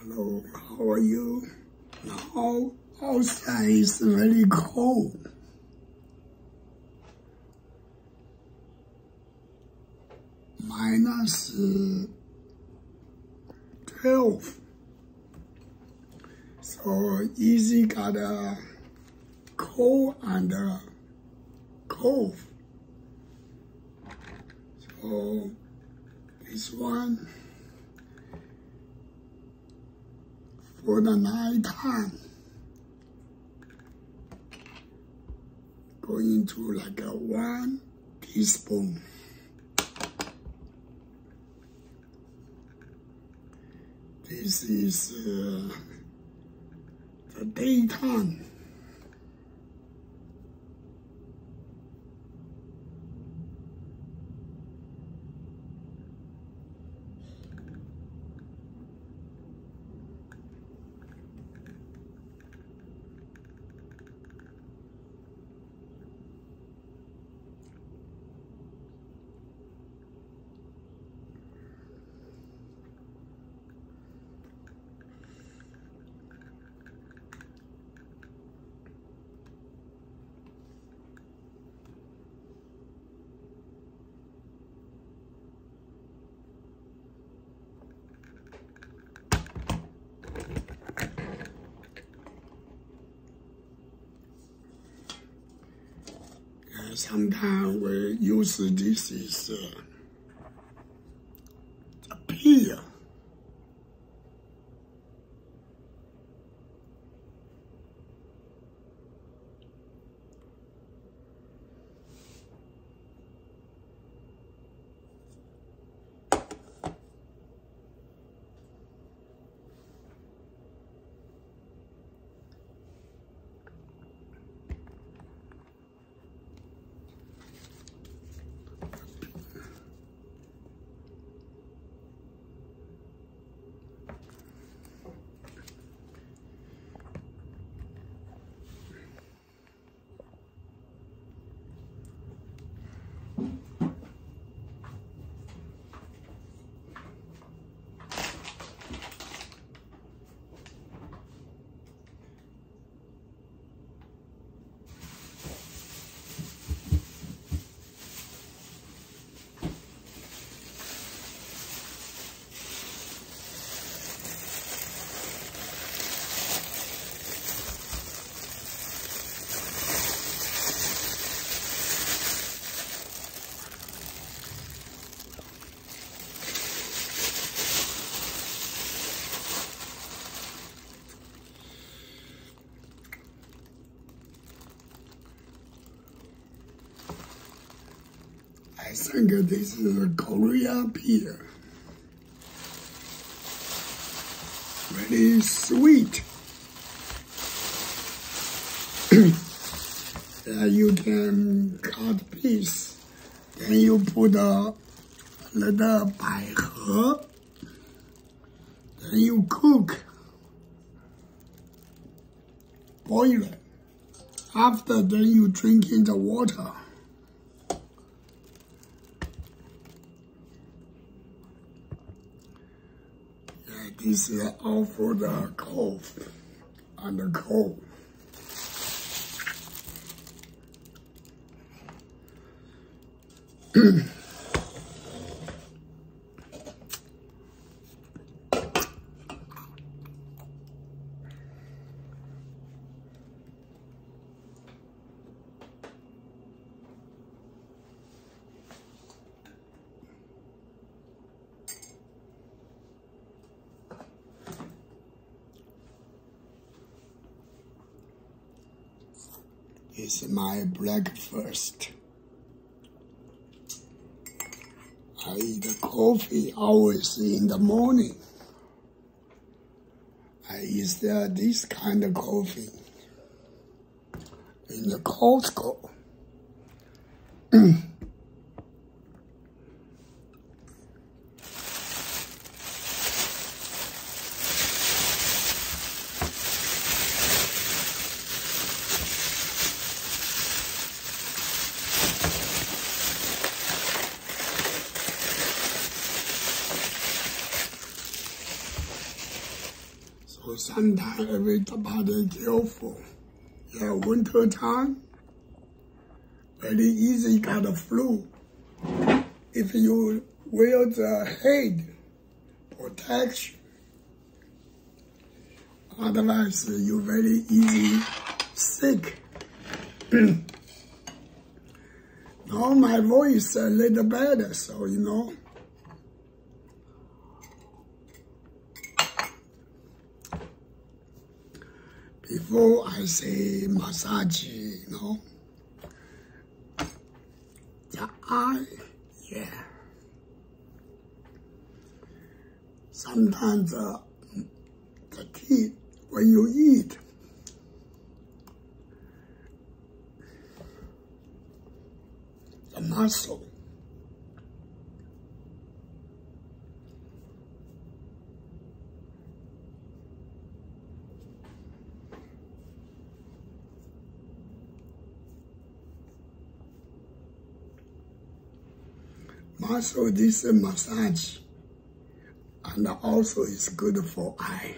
Hello, how are you? Now outside is very cold. Minus 12. So easy got a cold and a cough. So this one for the night time, going to like a 1 teaspoon. This is the daytime. Sometimes we use this is a peel. I think this is a Korea peel. Very sweet. You can cut piece. Then you put a little 百合. Then you cook. Boil it. After then you drink in the water. This is all for the cough and the cold. It's my breakfast. I eat coffee always in the morning. I use this kind of coffee in the Costco. So sometimes everybody careful. Yeah, winter time, very easy got a flu. If you wear the head protection, otherwise you very easy sick. Now my voice a little better, so you know. Before I say massage, you know, the eye, yeah. Sometimes the teeth, when you eat, the muscle, this is massage, and also it's good for eye.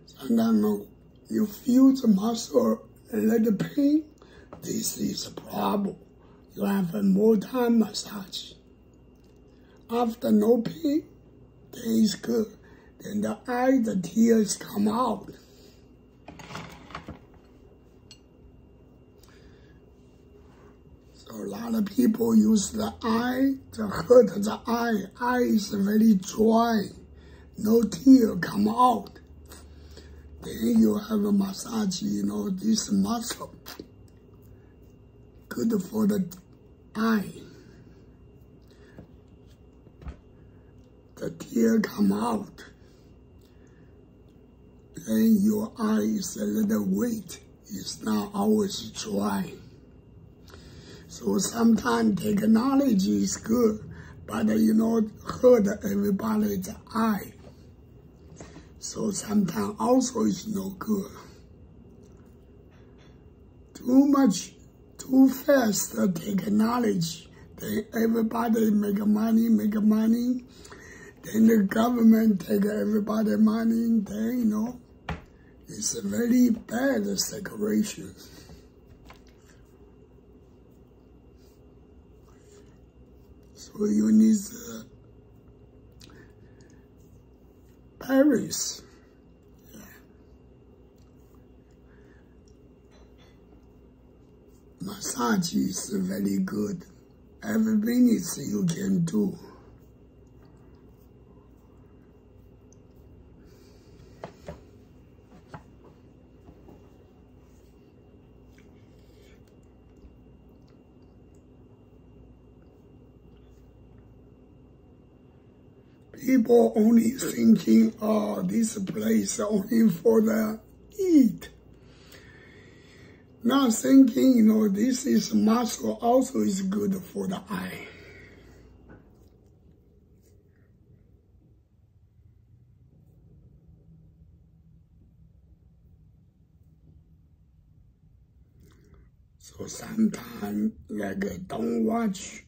Sometimes you feel the muscle a little pain, this is a problem. You have a more time massage. After no pain, then it's good. Then the tears come out. So a lot of people use the eye to hurt the eye. Eye is very dry, no tear come out. Then you have a massage, you know, this muscle, good for the eye. The tear come out. Then your eye is a little wet. It's not always dry. So sometimes technology is good, but you know, hurt everybody's eye. So sometimes also it's no good. Too fast technology. Then everybody make money. Then the government take everybody money. Then, you know, it's a very bad situation. So you need Paris. Yeah. Massage is very good. Every minute you can do. People only thinking, oh, this place only for the eat. Not thinking, you know, this is muscle also is good for the eye. So sometimes, like, don't watch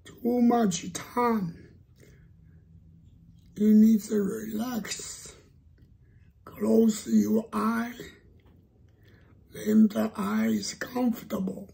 too much time. You need to relax. Close your eye. Then the eye is comfortable.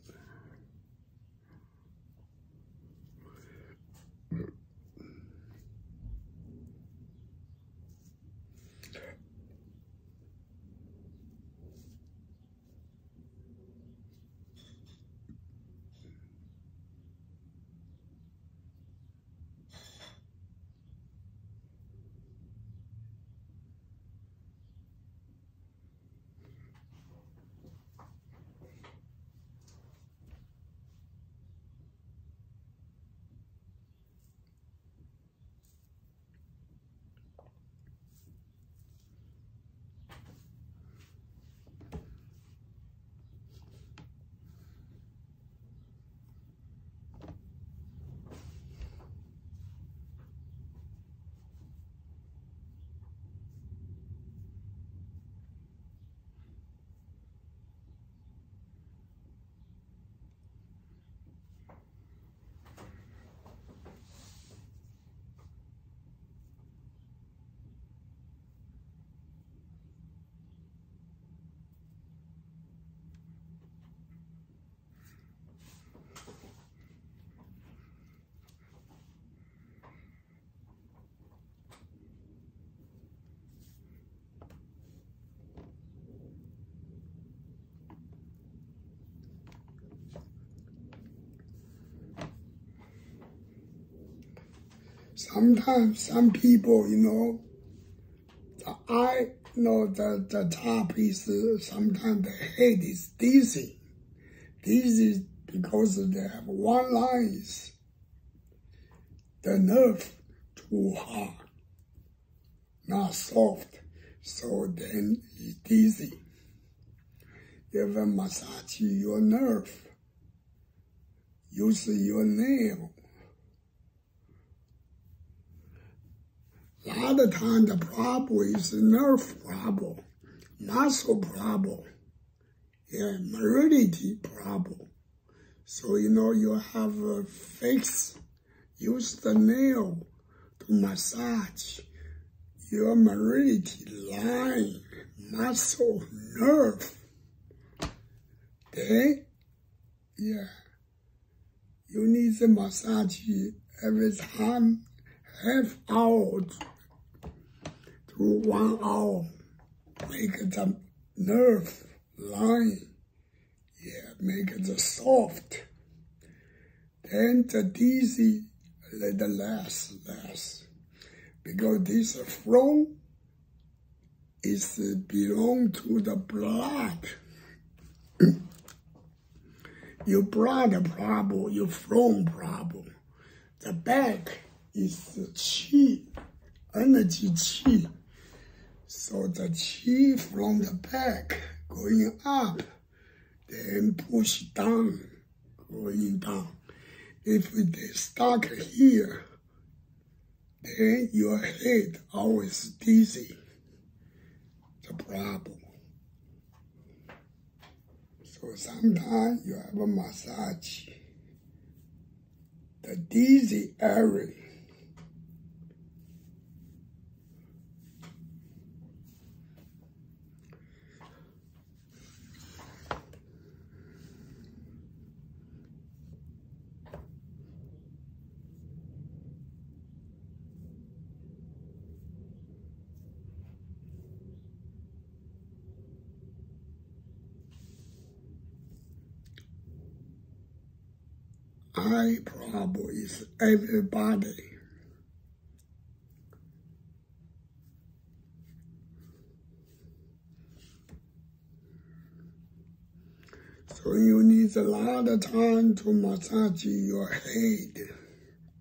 Sometimes some people, the eye, the top is, sometimes the head is dizzy. Dizzy because they have one line is the nerve too hard, not soft, so then it's dizzy. You ever massage your nerve, use your nail. A lot of times the problem is nerve problem, muscle problem, mobility problem. So, you have a fix, use the nail to massage your mobility line, muscle, nerve. Then, you need to massage every time, half hour to 1 hour, make the nerve line, make it soft. Then the dizzy, let it less. Because this flow is belong to the blood. Your blood problem, your flow problem. The back is the qi, energy qi. So the qi from the back going up, then push down, going down. If they stuck here, then your head always dizzy. The problem. So sometimes you have a massage the dizzy area. Eye problem is everybody. So you need a lot of time to massage your head,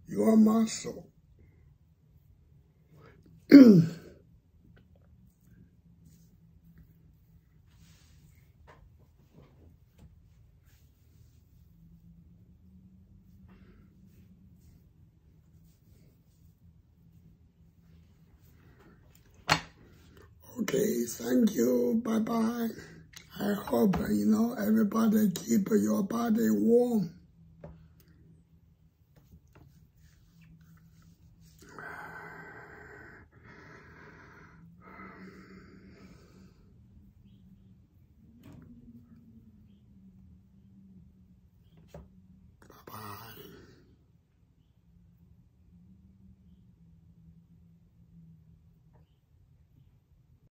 your muscle. Okay, thank you, bye-bye. I hope, everybody keep your body warm.